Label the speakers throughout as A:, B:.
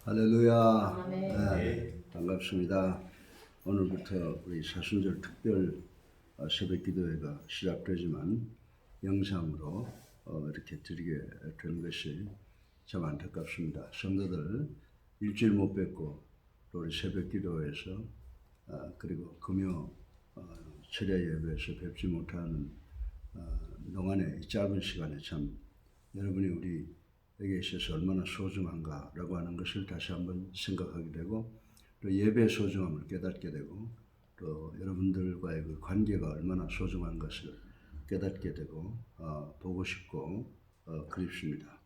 A: 할렐루야.
B: 네.
A: 반갑습니다. 오늘부터 우리 사순절 특별 새벽 기도회가 시작되지만 영상으로 이렇게 드리게 된 것이 참 안타깝습니다. 성도들 일주일 못 뵙고 또 우리 새벽 기도회에서 그리고 금요 철야 예배에서 뵙지 못하는 동안에 이 짧은 시간에 참 여러분이 우리에게 있어서 얼마나 소중한가라고 하는 것을 다시 한번 생각하게 되고 또 예배의 소중함을 깨닫게 되고 또 여러분들과의 그 관계가 얼마나 소중한 것을 깨닫게 되고 보고 싶고 그립습니다.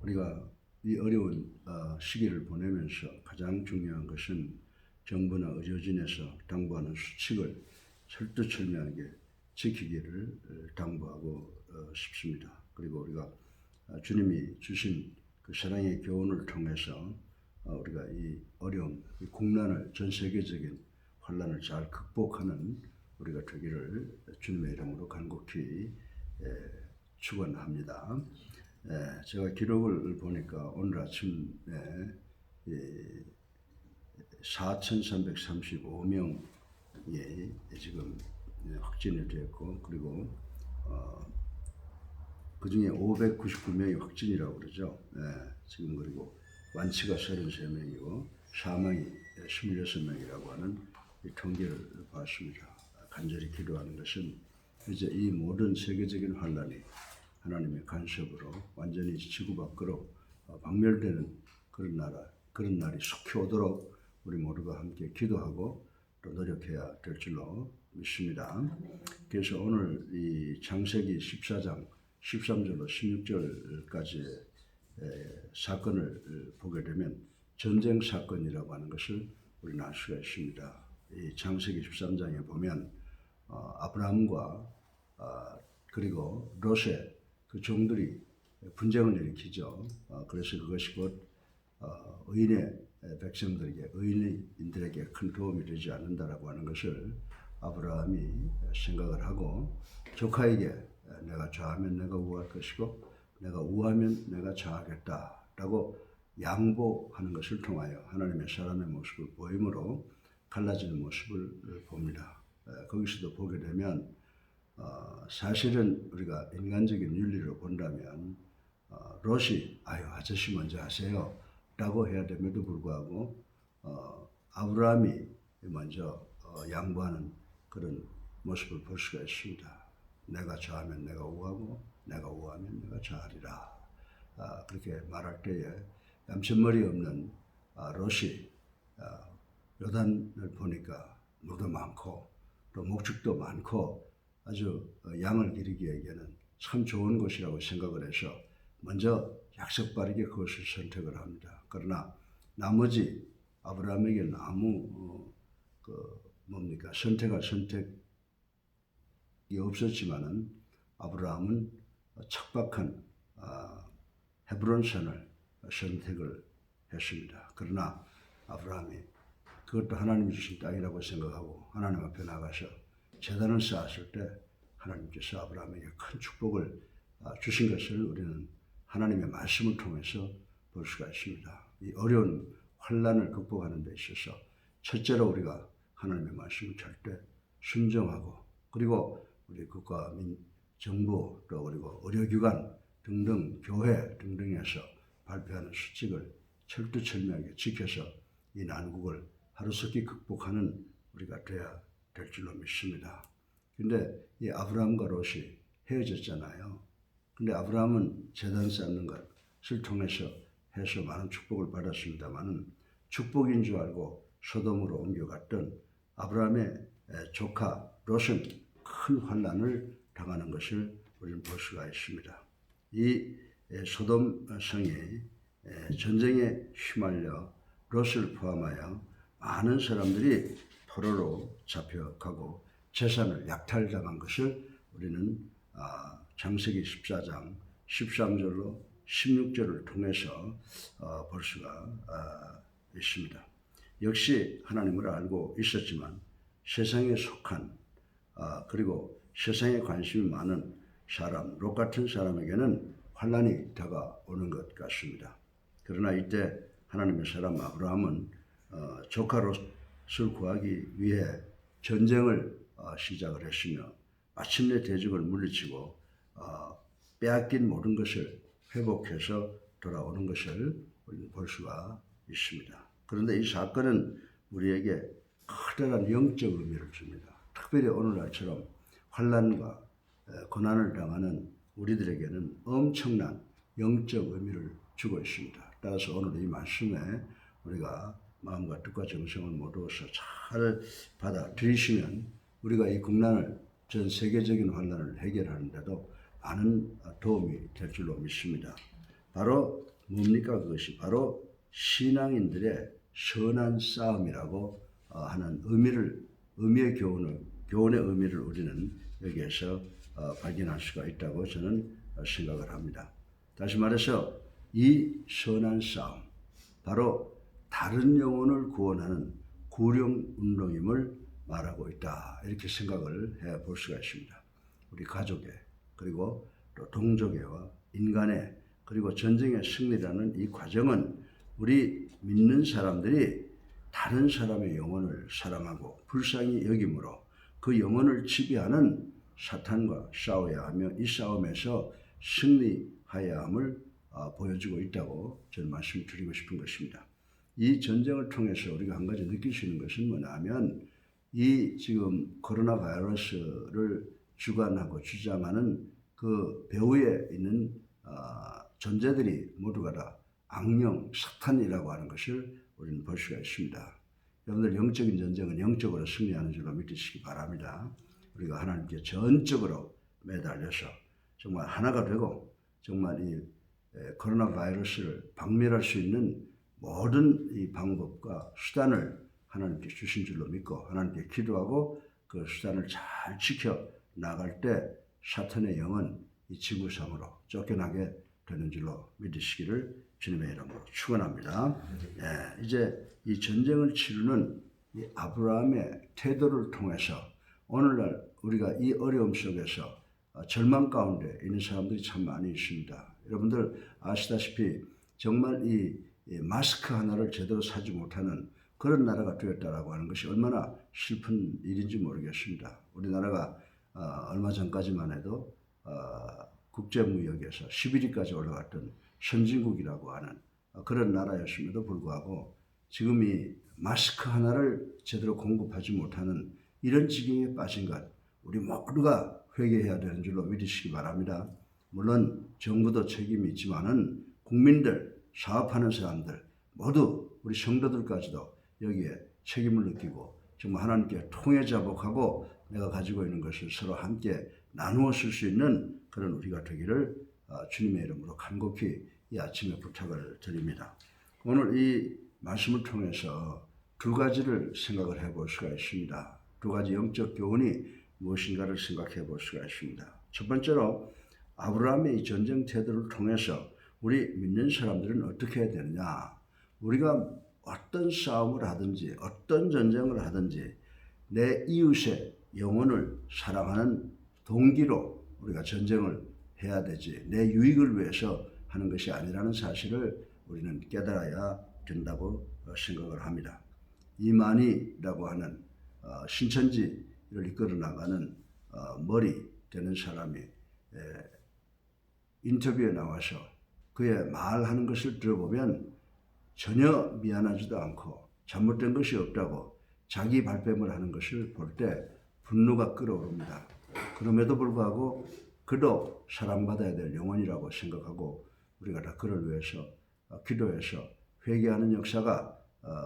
A: 우리가 이 어려운 시기를 보내면서 가장 중요한 것은 정부나 의료진에서 당부하는 수칙을 철두철미하게 지키기를 당부하고 싶습니다. 그리고 우리가 주님이 주신 그 사랑의 교훈을 통해서 우리가 이 어려움, 이 국난을 전 세계적인 환난을 잘 극복하는 우리가 되기를 주님의 이름으로 간곡히 축원합니다. 제가 기록을 보니까 오늘 아침에 4,335명이 지금 확진이 되었고 그리고 그 중에 599명이 확진이라고 그러죠. 지금 그리고 완치가 33명이고 사망이 26명이라고 하는 이 통계를 봤습니다. 간절히 기도하는 것은 이제 이 모든 세계적인 환란이 하나님의 간섭으로 완전히 지구 밖으로 박멸되는 그런 날이 속히 오도록 우리 모두가 함께 기도하고 또 노력해야 될 줄로 믿습니다. 그래서 오늘 이 창세기 14장 13절로 16절까지의 사건을 보게 되면 전쟁 사건이라고 하는 것을 우리는 알 수가 있습니다. 이 창세기 13장에 보면 아브라함과 그리고 롯의 그 종들이 분쟁을 일으키죠. 그래서 그것이 곧 의인의 백성들에게 의인들에게 큰 도움이 되지 않는다라고 하는 것을 아브라함이 생각을 하고 조카에게 내가 좌하면 내가 우할 것이고 내가 우하면 내가 좌하겠다라고 양보하는 것을 통하여 하나님의 사람의 모습을 보임으로 갈라지는 모습을 봅니다. 거기서도 보게 되면 사실은 우리가 인간적인 윤리로 본다면 롯이 아저씨 먼저 하세요 라고 해야 됨에도 불구하고 아브라함이 먼저 양보하는 그런 모습을 볼 수가 있습니다. 내가 좌하면 내가 우하고 내가 우하면 내가 좌하리라. 그렇게 말할 때에 얌전머리 없는 롯이 요단을 보니까 물도 많고 또 목축도 많고 아주 양을 기르기에는 참 좋은 곳이라고 생각을 해서 먼저 약속바르게 그것을 선택을 합니다. 그러나 나머지 아브라함에게는 아무 선택이 없었지만은 아브라함은 척박한 헤브론 산을 선택을 했습니다. 그러나 아브라함이 그것도 하나님이 주신 땅이라고 생각하고 하나님 앞에 나가서 제단을 쌓았을 때 하나님께서 아브라함에게 큰 축복을 주신 것을 우리는 하나님의 말씀을 통해서 볼 수가 있습니다. 이 어려운 환난을 극복하는 데 있어서 첫째로 우리가 하나님의 말씀을 절대 순종하고 그리고 우리 국가 정부 또 그리고 의료기관 등등 교회 등등에서 발표하는 수칙을 철두철미하게 지켜서 이 난국을 하루속히 극복하는 우리가 돼야 될 줄로 믿습니다. 근데 이 아브라함과 롯이 헤어졌잖아요. 근데 아브라함은 제단 쌓는 것을 통해서 해서 많은 축복을 받았습니다만은 축복인 줄 알고 소돔으로 옮겨갔던 아브라함의 조카 롯은 큰 환난을 당하는 것을 우리는 볼 수가 있습니다. 이 소돔 성이 전쟁에 휘말려 롯을 포함하여 많은 사람들이 포로로 잡혀가고 재산을 약탈당한 것을 우리는 창세기 14장 13절로 16절을 통해서 볼 수가 있습니다. 역시 하나님을 알고 있었지만 세상에 속한 그리고 세상에 관심이 많은 사람, 롯 같은 사람에게는 환난이 다가오는 것 같습니다. 그러나 이때 하나님의 사람 아브라함은 조카 롯을 구하기 위해 전쟁을 시작을 했으며 마침내 대적을 물리치고 빼앗긴 모든 것을 회복해서 돌아오는 것을 우리는 볼 수가 있습니다. 그런데 이 사건은 우리에게 커다란 영적 의미를 줍니다. 특별히 오늘날처럼 환난과 고난을 당하는 우리들에게는 엄청난 영적 의미를 주고 있습니다. 따라서 오늘 이 말씀에 우리가 마음과 뜻과 정성을 모두어서 잘 받아들이시면 우리가 이 국난을 전 세계적인 환난을 해결하는데도 많은 도움이 될 줄로 믿습니다. 바로 뭡니까? 그것이 바로 신앙인들의 선한 싸움이라고 하는 의미의 교훈의 의미를 우리는 여기에서 발견할 수가 있다고 저는 생각을 합니다. 다시 말해서 이 선한 싸움, 바로 다른 영혼을 구원하는 구령 운동임을 말하고 있다. 이렇게 생각을 해볼 수가 있습니다. 우리 가족의, 그리고 또 동족애와 인간의, 그리고 전쟁의 승리라는 이 과정은 우리 믿는 사람들이 다른 사람의 영혼을 사랑하고 불쌍히 여김으로 그 영혼을 지배하는 사탄과 싸워야 하며 이 싸움에서 승리하여야 함을 보여주고 있다고 저는 말씀드리고 싶은 것입니다. 이 전쟁을 통해서 우리가 한 가지 느낄 수 있는 것은 뭐냐면 이 지금 코로나 바이러스를 주관하고 주장하는 그 배후에 있는 존재들이 모두가 다 악령, 사탄이라고 하는 것을 우리는 볼 수가 있습니다. 여러분들 영적인 전쟁은 영적으로 승리하는 줄로 믿으시기 바랍니다. 우리가 하나님께 전적으로 매달려서 정말 하나가 되고 정말 이 코로나 바이러스를 박멸할 수 있는 모든 이 방법과 수단을 하나님께 주신 줄로 믿고 하나님께 기도하고 그 수단을 잘 지켜 나갈 때 사탄의 영은 이 지구상으로 쫓겨나게 되는 줄로 믿으시기를 주님의 이름으로 축원합니다. 이제 이 전쟁을 치르는 이 아브라함의 태도를 통해서 오늘날 우리가 이 어려움 속에서 절망 가운데 있는 사람들이 참 많이 있습니다. 여러분들 아시다시피 정말 이 마스크 하나를 제대로 사지 못하는 그런 나라가 되었다라고 하는 것이 얼마나 슬픈 일인지 모르겠습니다. 우리나라가 얼마 전까지만 해도 국제무역에서 11위까지 올라갔던 선진국이라고 하는 그런 나라였음에도 불구하고 지금 이 마스크 하나를 제대로 공급하지 못하는 이런 지경에 빠진 것 우리 모두가 회개해야 되는 줄로 믿으시기 바랍니다. 물론 정부도 책임이 있지만은 국민들, 사업하는 사람들 모두 우리 성도들까지도 여기에 책임을 느끼고 정말 하나님께 통회자복하고 내가 가지고 있는 것을 서로 함께 나누어 쓸 수 있는 그런 우리가 되기를 주님의 이름으로 간곡히 이 아침에 부탁을 드립니다. 오늘 이 말씀을 통해서 두 가지를 생각을 해볼 수가 있습니다. 두 가지 영적 교훈이 무엇인가를 생각해 볼 수가 있습니다. 첫 번째로 아브라함의 이 전쟁 태도를 통해서 우리 믿는 사람들은 어떻게 해야 되느냐. 우리가 어떤 싸움을 하든지 어떤 전쟁을 하든지 내 이웃의 영혼을 사랑하는 동기로 우리가 전쟁을 해야 되지 내 유익을 위해서 하는 것이 아니라는 사실을 우리는 깨달아야 된다고 생각을 합니다. 이만희라고 하는 신천지를 이끌어 나가는 머리 되는 사람이 인터뷰에 나와서 그의 말하는 것을 들어보면 전혀 미안하지도 않고 잘못된 것이 없다고 자기 발뺌을 하는 것을 볼 때 분노가 끓어오릅니다. 그럼에도 불구하고 그도 사랑받아야 될 영혼이라고 생각하고 우리가 다 그를 위해서 기도해서 회개하는 역사가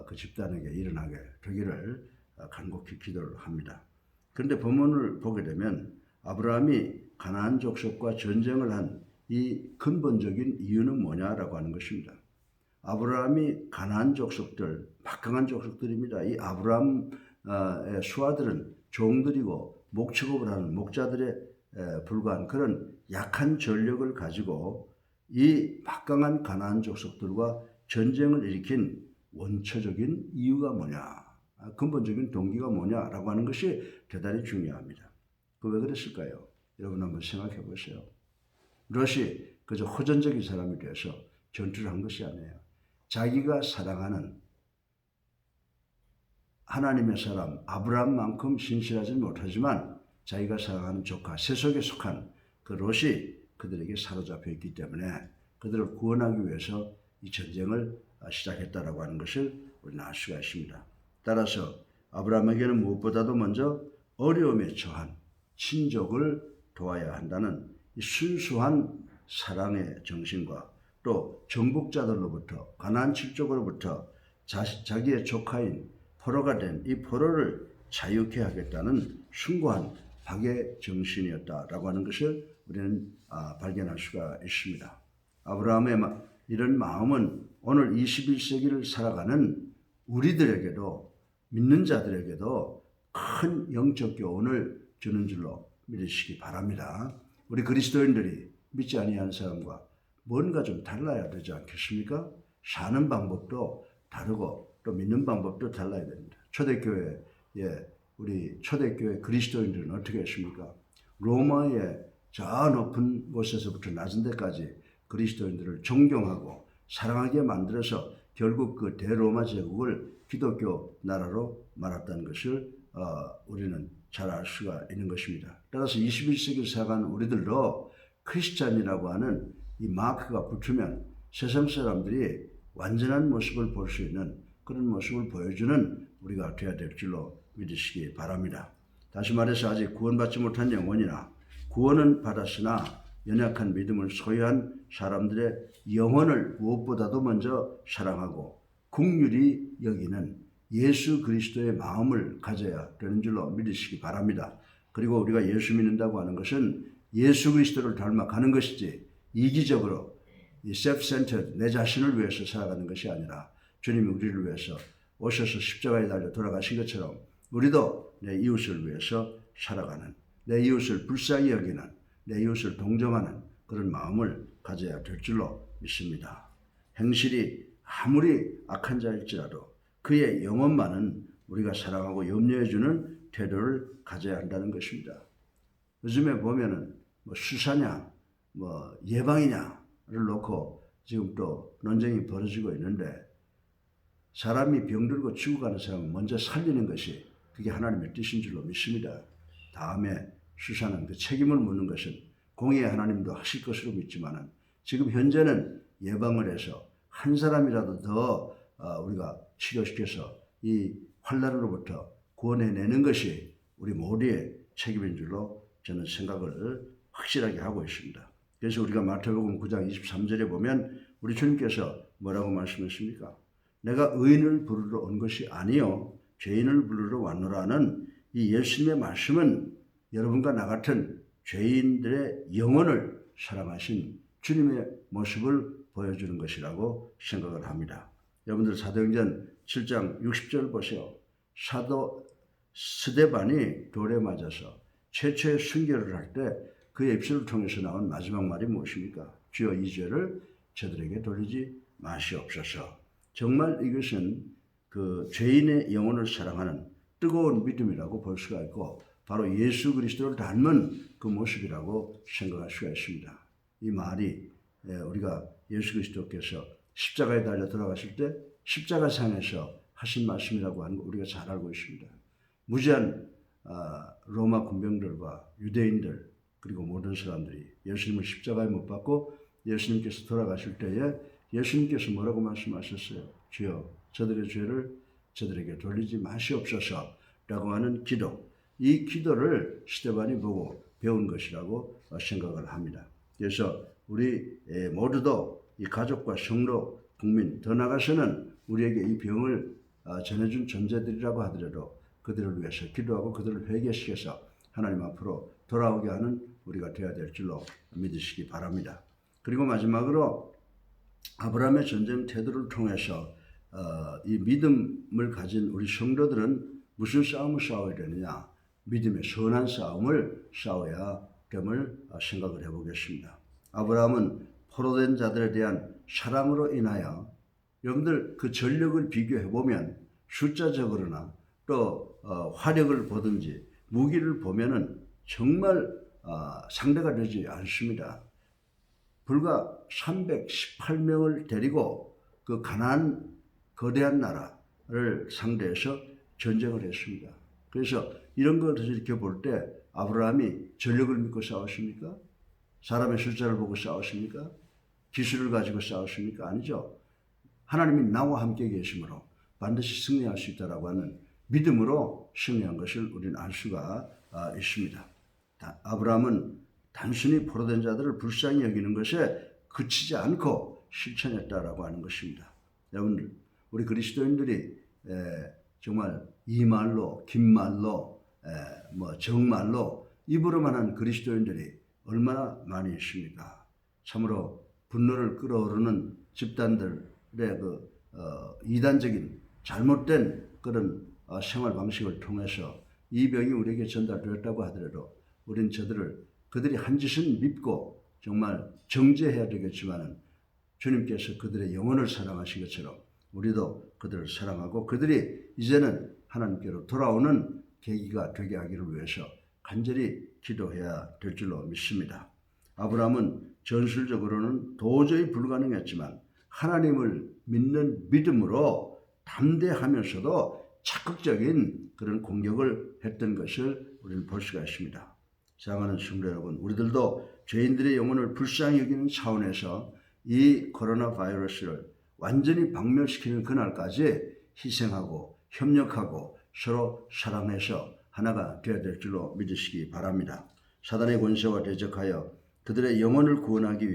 A: 그 집단에게 일어나게 되기를 간곡히 기도를 합니다. 그런데 본문을 보게 되면 아브라함이 가나안 족속과 전쟁을 한 이 근본적인 이유는 뭐냐라고 하는 것입니다. 아브라함이 가나안 족속들, 막강한 족속들입니다. 이 아브라함의 수하들은 종들이고 목축업을 하는 목자들에 불과한 그런 약한 전력을 가지고 이 막강한 가나안 족속들과 전쟁을 일으킨 원초적인 이유가 뭐냐, 근본적인 동기가 뭐냐라고 하는 것이 대단히 중요합니다. 그 왜 그랬을까요? 여러분 한번 생각해 보세요. 롯이 그저 호전적인 사람이 돼서 전투를 한 것이 아니에요. 자기가 사랑하는 하나님의 사람 아브라함만큼 신실하지 못하지만 자기가 사랑하는 조카 세속에 속한 그 롯이 그들에게 사로잡혀 있기 때문에 그들을 구원하기 위해서 이 전쟁을 시작했다라고 하는 것을 우리는 알 수가 있습니다. 따라서 아브라함에게는 무엇보다도 먼저 어려움에 처한 친족을 도와야 한다는 이 순수한 사랑의 정신과 또 정복자들로부터 가나안 칠족으로부터 자기의 조카인 포로가 된 이 포로를 자유케 하겠다는 숭고한 박의 정신이었다라고 하는 것을 우리는 발견할 수가 있습니다. 아브라함의 이런 마음은 오늘 21세기를 살아가는 우리들에게도 믿는 자들에게도 큰 영적 교훈을 주는 줄로 믿으시기 바랍니다. 우리 그리스도인들이 믿지 아니하는 사람과 뭔가 좀 달라야 되지 않겠습니까? 사는 방법도 다르고 또 믿는 방법도 달라야 됩니다. 초대교회 우리 초대교회 그리스도인들은 어떻게 했습니까? 로마의 저 높은 곳에서부터 낮은 데까지 그리스도인들을 존경하고 사랑하게 만들어서 결국 그 대로마 제국을 기독교 나라로 말았다는 것을 우리는 잘 알 수가 있는 것입니다. 따라서 21세기를 살아가는 우리들도 크리스찬이라고 하는 이 마크가 붙으면 세상 사람들이 완전한 모습을 볼 수 있는 그런 모습을 보여주는 우리가 되어야 될 줄로 믿으시기 바랍니다. 다시 말해서 아직 구원받지 못한 영혼이나 구원은 받았으나 연약한 믿음을 소유한 사람들의 영혼을 무엇보다도 먼저 사랑하고 긍휼히 여기는 예수 그리스도의 마음을 가져야 되는 줄로 믿으시기 바랍니다. 그리고 우리가 예수 믿는다고 하는 것은 예수 그리스도를 닮아가는 것이지 이기적으로 이 self-centered 내 자신을 위해서 살아가는 것이 아니라 주님이 우리를 위해서 오셔서 십자가에 달려 돌아가신 것처럼 우리도 내 이웃을 위해서 살아가는, 내 이웃을 불쌍히 여기는, 내 이웃을 동정하는 그런 마음을 가져야 될 줄로 믿습니다. 행실이 아무리 악한 자일지라도 그의 영혼만은 우리가 사랑하고 염려해주는 태도를 가져야 한다는 것입니다. 요즘에 보면은 수사냐 예방이냐를 놓고 지금 또 논쟁이 벌어지고 있는데 사람이 병들고 죽어가는 사람은 먼저 살리는 것이 그게 하나님의 뜻인 줄로 믿습니다. 다음에 수사는 그 책임을 묻는 것은 공의의 하나님도 하실 것으로 믿지만은 지금 현재는 예방을 해서 한 사람이라도 더 우리가 치료시켜서 이 환난으로부터 구원해내는 것이 우리 모두의 책임인 줄로 저는 생각을 확실하게 하고 있습니다. 그래서 우리가 마태복음 9장 23절에 보면 우리 주님께서 뭐라고 말씀하십니까? 내가 의인을 부르러 온 것이 아니요 죄인을 부르러 왔노라는 이 예수님의 말씀은 여러분과 나 같은 죄인들의 영혼을 사랑하신 주님의 모습을 보여주는 것이라고 생각을 합니다. 여러분들 사도행전 7장 60절 보세요. 사도 스데반이 돌에 맞아서 최초의 순교를 할 때 그의 입술을 통해서 나온 마지막 말이 무엇입니까? 주여 이 죄를 저들에게 돌리지 마시옵소서. 정말 이것은 그 죄인의 영혼을 사랑하는 뜨거운 믿음이라고 볼 수가 있고 바로 예수 그리스도를 닮은 그 모습이라고 생각할 수가 있습니다. 이 말이 우리가 예수 그리스도께서 십자가에 달려 돌아가실 때 십자가상에서 하신 말씀이라고 하는 거 우리가 잘 알고 있습니다. 무지한 로마 군병들과 유대인들 그리고 모든 사람들이 예수님을 십자가에 못 박고 예수님께서 돌아가실 때에 예수님께서 뭐라고 말씀하셨어요? 주여 저들의 죄를 저들에게 돌리지 마시옵소서 라고 하는 기도, 이 기도를 스데반이 보고 배운 것이라고 생각을 합니다. 그래서 우리 모두도 이 가족과 성도, 국민, 더 나아가서는 우리에게 이 병을 전해준 존재들이라고 하더라도 그들을 위해서 기도하고 그들을 회개시켜서 하나님 앞으로 돌아오게 하는 우리가 되어야 될 줄로 믿으시기 바랍니다. 그리고 마지막으로 아브라함의 전쟁 태도를 통해서 이 믿음을 가진 우리 성도들은 무슨 싸움을 싸워야 되느냐? 믿음의 선한 싸움을 싸워야 됨을 생각을 해보겠습니다. 아브라함은 포로된 자들에 대한 사랑으로 인하여 여러분들 그 전력을 비교해보면 숫자적으로나 또 화력을 보든지 무기를 보면은 정말 상대가 되지 않습니다. 불과 318명을 데리고 그 가난한 거대한 나라를 상대해서 전쟁을 했습니다. 그래서 이런 것을 이렇게 볼 때 아브라함이 전력을 믿고 싸웠습니까? 사람의 숫자를 보고 싸웠습니까? 기술을 가지고 싸웠습니까? 아니죠. 하나님이 나와 함께 계심으로 반드시 승리할 수 있다라고 하는 믿음으로 승리한 것을 우리는 알 수가 있습니다. 아브라함은 단순히 포로된 자들을 불쌍히 여기는 것에 그치지 않고 실천했다라고 하는 것입니다. 여러분들, 우리 그리스도인들이 정말 이 말로, 긴 말로, 정말로 입으로만 한 그리스도인들이 얼마나 많이 있습니까? 참으로 분노를 끌어오르는 집단들의 이단적인 잘못된 그런 생활 방식을 통해서 이 병이 우리에게 전달되었다고 하더라도 우리는 그들이 한 짓은 믿고 정말 정죄해야 되겠지만은 주님께서 그들의 영혼을 사랑하신 것처럼 우리도 그들을 사랑하고 그들이 이제는 하나님께로 돌아오는 계기가 되게 하기를 위해서 간절히 기도해야 될 줄로 믿습니다. 아브라함은 전술적으로는 도저히 불가능했지만 하나님을 믿는 믿음으로 담대하면서도 적극적인 그런 공격을 했던 것을 우리는 볼 수가 있습니다. 사랑하는 성도 여러분, 우리들도 죄인들의 영혼을 불쌍히 여기는 차원에서 이 코로나 바이러스를 완전히 박멸시키는 그날까지 희생하고 협력하고 서로 사랑해서 하나가 되어야 될 줄로 믿으시기 바랍니다. 사단의 권세와 대적하여 그들의 영혼을 구원하기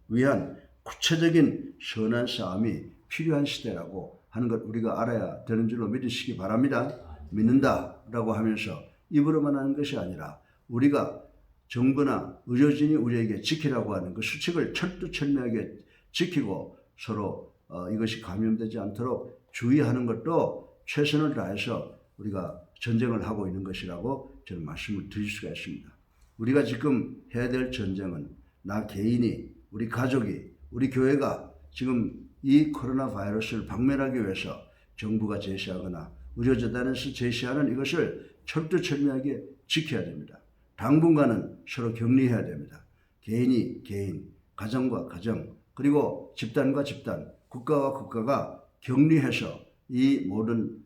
A: 위한 구체적인 선한 싸움이 필요한 시대라고 하는 것 우리가 알아야 되는 줄로 믿으시기 바랍니다. 믿는다라고 하면서 입으로만 하는 것이 아니라 우리가 정부나 의료진이 우리에게 지키라고 하는 그 수칙을 철두철미하게 지키고 서로 이것이 감염되지 않도록 주의하는 것도 최선을 다해서 우리가 전쟁을 하고 있는 것이라고 저는 말씀을 드릴 수가 있습니다. 우리가 지금 해야 될 전쟁은 나 개인이, 우리 가족이, 우리 교회가 지금 이 코로나 바이러스를 박멸하기 위해서 정부가 제시하거나 의료재단에서 제시하는 이것을 철두철미하게 지켜야 됩니다. 당분간은 서로 격리해야 됩니다. 개인이 개인, 가정과 가정, 그리고 집단과 집단, 국가와 국가가 격리해서 이 모든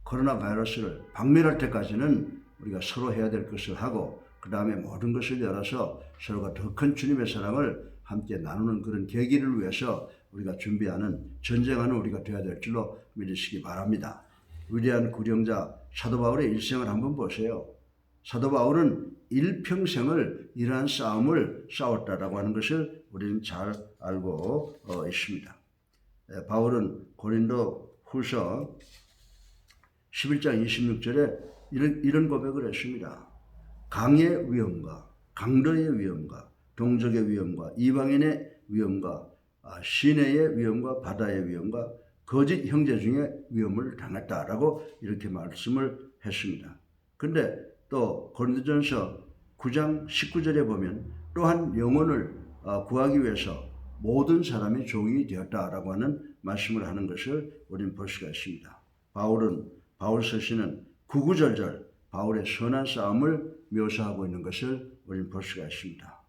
A: 코로나 바이러스를 박멸할 때까지는 우리가 서로 해야 될 것을 하고 그 다음에 모든 것을 열어서 서로가 더 큰 주님의 사랑을 함께 나누는 그런 계기를 위해서 우리가 준비하는 전쟁하는 우리가 되어야 될 줄로 믿으시기 바랍니다. 위대한 구령자 사도 바울의 일생을 한번 보세요. 사도 바울은 일평생을 이러한 싸움을 싸웠다라고 하는 것을 우리는 잘 알고 있습니다. 바울은 고린도 후서 11장 26절에 이런 고백을 했습니다. 강의 위험과 강도의 위험과 동족의 위험과 이방인의 위험과 시내의 위험과 바다의 위험과 거짓 형제 중에 위험을 당했다라고 이렇게 말씀을 했습니다. 근데 또 고린도전서 9장 19절에 보면 또한 영혼을 구하기 위해서 모든 사람이 종이 되었다라고 하는 말씀을 하는 것을 우리는 볼 수가 있습니다. 바울 서신은 구구절절 바울의 선한 싸움을 묘사하고 있는 것을 우리는 볼 수가 있습니다.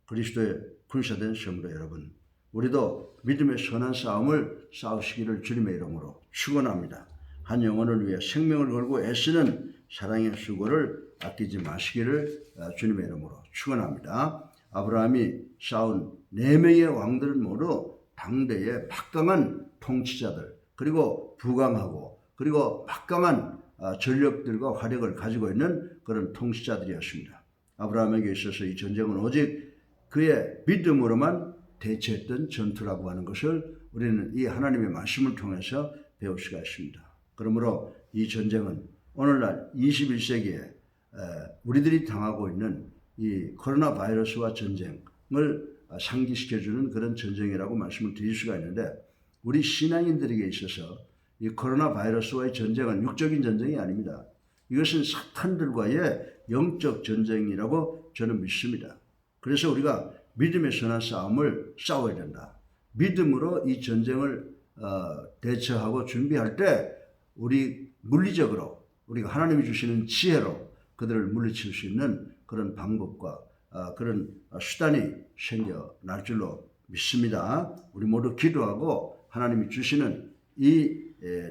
A: 그리스도의 군사된 성도 여러분, 우리도 믿음의 선한 싸움을 싸우시기를 주님의 이름으로 축원합니다. 한 영혼을 위해 생명을 걸고 애쓰는 사랑의 수고를 아끼지 마시기를 주님의 이름으로 축원합니다. 아브라함이 쌓은 4명의 왕들은 모두 당대의 막강한 통치자들, 그리고 부강하고 그리고 막강한 전력들과 화력을 가지고 있는 그런 통치자들이었습니다. 아브라함에게 있어서 이 전쟁은 오직 그의 믿음으로만 대처했던 전투라고 하는 것을 우리는 이 하나님의 말씀을 통해서 배울 수가 있습니다. 그러므로 이 전쟁은 오늘날 21세기에 우리들이 당하고 있는 이 코로나 바이러스와 전쟁을 상기시켜주는 그런 전쟁이라고 말씀을 드릴 수가 있는데, 우리 신앙인들에게 있어서 이 코로나 바이러스와의 전쟁은 육적인 전쟁이 아닙니다. 이것은 사탄들과의 영적 전쟁이라고 저는 믿습니다. 그래서 우리가 믿음의 선한 싸움을 싸워야 된다. 믿음으로 이 전쟁을 대처하고 준비할 때 우리 물리적으로 우리가 하나님이 주시는 지혜로 그들을 물리칠 수 있는 그런 방법과 그런 수단이 생겨날 줄로 믿습니다. 우리 모두 기도하고 하나님이 주시는 이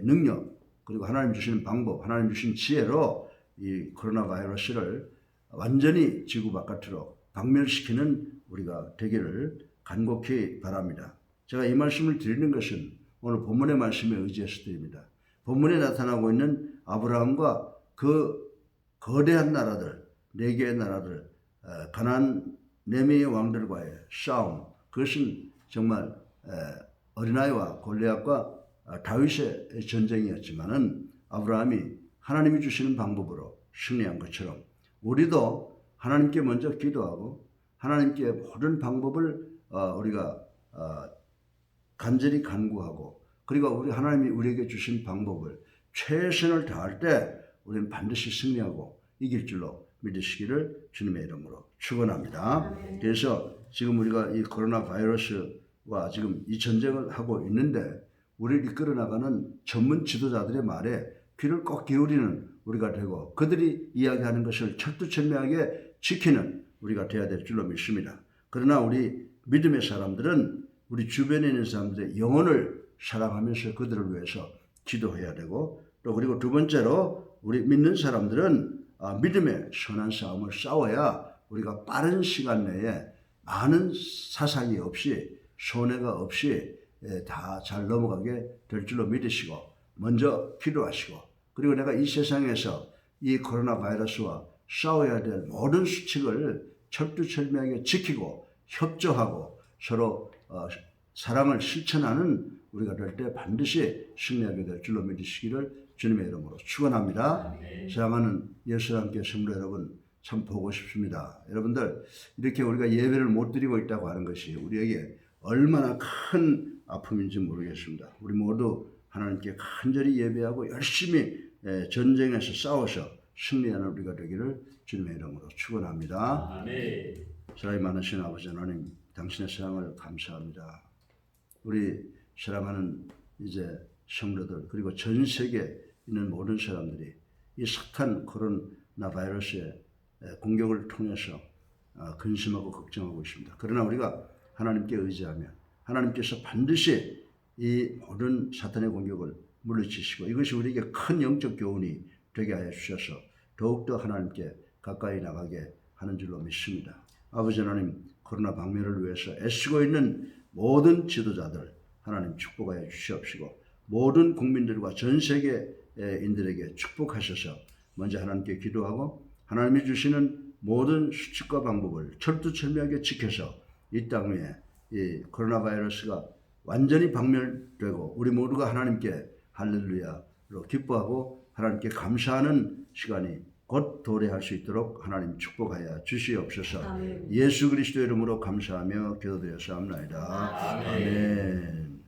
A: 능력, 그리고 하나님 주시는 방법, 하나님 주신 지혜로 이 코로나 바이러스를 완전히 지구 바깥으로 박멸시키는 우리가 되기를 간곡히 바랍니다. 제가 이 말씀을 드리는 것은 오늘 본문의 말씀에 의지해서 드립니다. 본문에 나타나고 있는 아브라함과 그 거대한 나라들, 네 개의 나라들, 가나안 네 명의 왕들과의 싸움, 그것은 정말 어린아이와 골리앗과 다윗의 전쟁이었지만은 아브라함이 하나님이 주시는 방법으로 승리한 것처럼 우리도 하나님께 먼저 기도하고 하나님께 모든 방법을 우리가 간절히 간구하고, 그리고 우리 하나님이 우리에게 주신 방법을 최선을 다할 때 우리는 반드시 승리하고 이길 줄로 믿으시기를 주님의 이름으로 축원합니다. 그래서 지금 우리가 이 코로나 바이러스와 지금 이 전쟁을 하고 있는데 우리를 이끌어 나가는 전문 지도자들의 말에 귀를 꼭 기울이는 우리가 되고 그들이 이야기하는 것을 철두철미하게 지키는 우리가 되어야 될 줄로 믿습니다. 그러나 우리 믿음의 사람들은 우리 주변에 있는 사람들의 영혼을 사랑하면서 그들을 위해서 기도해야 되고, 또 그리고 두 번째로 우리 믿는 사람들은 믿음의 선한 싸움을 싸워야 우리가 빠른 시간 내에 많은 사상이 없이 손해가 없이 다 잘 넘어가게 될 줄로 믿으시고 먼저 기도하시고, 그리고 내가 이 세상에서 이 코로나 바이러스와 싸워야 될 모든 수칙을 철두철미하게 지키고 협조하고 서로 사랑을 실천하는 우리가 될 때 반드시 승리하게 될 줄로 믿으시기를 주님의 이름으로 축원합니다. 사랑하는 예수와 함께 성도 여러분, 참 보고 싶습니다. 여러분들, 이렇게 우리가 예배를 못 드리고 있다고 하는 것이 우리에게 얼마나 큰 아픔인지 모르겠습니다. 우리 모두 하나님께 간절히 예배하고 열심히 전쟁에서 싸워서 승리하는 우리가 되기를 주님의 이름으로 축원합니다. 사랑이 많으신 아버지 하나님, 당신의 사랑을 감사합니다. 우리 사랑하는 이제 성도들, 그리고 전 세계에 있는 모든 사람들이 이 사탄 코로나 바이러스의 공격을 통해서 근심하고 걱정하고 있습니다. 그러나 우리가 하나님께 의지하며 하나님께서 반드시 이 모든 사탄의 공격을 물리치시고 이것이 우리에게 큰 영적 교훈이 되게 하여 주셔서 더욱더 하나님께 가까이 나가게 하는 줄로 믿습니다. 아버지 하나님, 코로나 방면을 위해서 애쓰고 있는 모든 지도자들 하나님 축복하여 주시옵시고 모든 국민들과 전 세계인들에게 축복하셔서 먼저 하나님께 기도하고 하나님이 주시는 모든 수칙과 방법을 철두철미하게 지켜서 이 땅 위에 이 코로나 바이러스가 완전히 박멸되고 우리 모두가 하나님께 할렐루야로 기뻐하고 하나님께 감사하는 시간이 곧 도래할 수 있도록 하나님 축복하여 주시옵소서. 아멘. 예수 그리스도의 이름으로 감사하며 기도드렸사옵나이다. 아멘. 아멘.